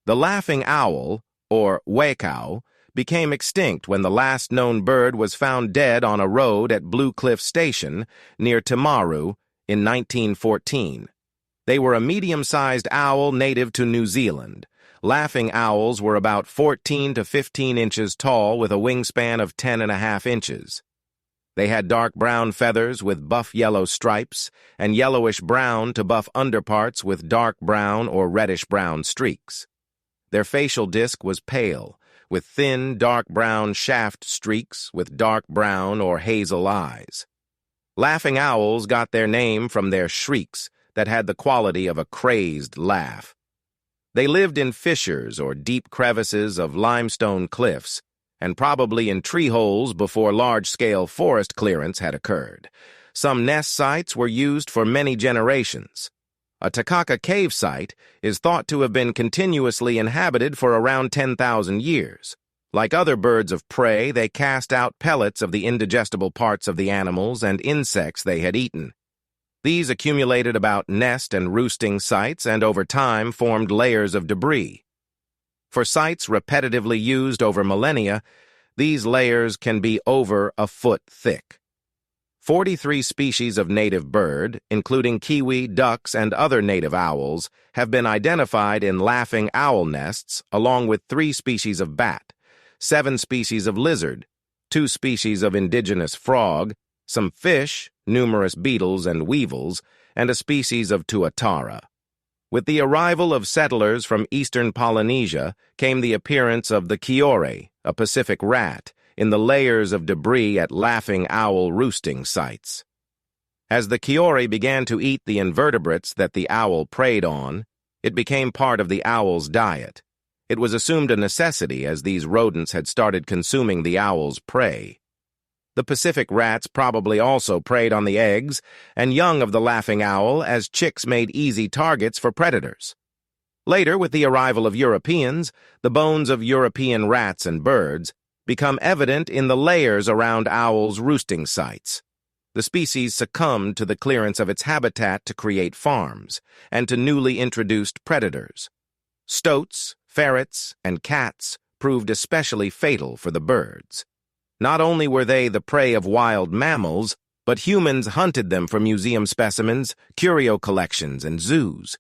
The laughing owl, or wakao, became extinct when the last known bird was found dead on a road at Blue Cliff Station near Timaru in 1914. They were a medium-sized owl native to New Zealand. Laughing owls were about 14 to 15 inches tall with a wingspan of 10.5 inches. They had dark brown feathers with buff-yellow stripes and yellowish-brown to buff underparts with dark brown or reddish-brown streaks. Their facial disc was pale, with thin, dark brown shaft streaks with dark brown or hazel eyes. Laughing owls got their name from their shrieks that had the quality of a crazed laugh. They lived in fissures or deep crevices of limestone cliffs, and probably in tree holes before large-scale forest clearance had occurred. Some nest sites were used for many generations. A Takaka cave site is thought to have been continuously inhabited for around 10,000 years. Like other birds of prey, they cast out pellets of the indigestible parts of the animals and insects they had eaten. These accumulated about nest and roosting sites and over time formed layers of debris. For sites repetitively used over millennia, these layers can be over a foot thick. 43 species of native bird, including kiwi, ducks, and other native owls, have been identified in laughing owl nests, along with 3 species of bat, 7 species of lizard, 2 species of indigenous frog, some fish, numerous beetles and weevils, and a species of tuatara. With the arrival of settlers from eastern Polynesia came the appearance of the kiore, a Pacific rat, in the layers of debris at laughing owl roosting sites. As the kiore began to eat the invertebrates that the owl preyed on, it became part of the owl's diet. It was assumed a necessity as these rodents had started consuming the owl's prey. The Pacific rats probably also preyed on the eggs and young of the laughing owl as chicks made easy targets for predators. Later, with the arrival of Europeans, the bones of European rats and birds become evident in the layers around owls' roosting sites. The species succumbed to the clearance of its habitat to create farms and to newly introduced predators. Stoats, ferrets, and cats proved especially fatal for the birds. Not only were they the prey of wild mammals, but humans hunted them for museum specimens, curio collections, and zoos.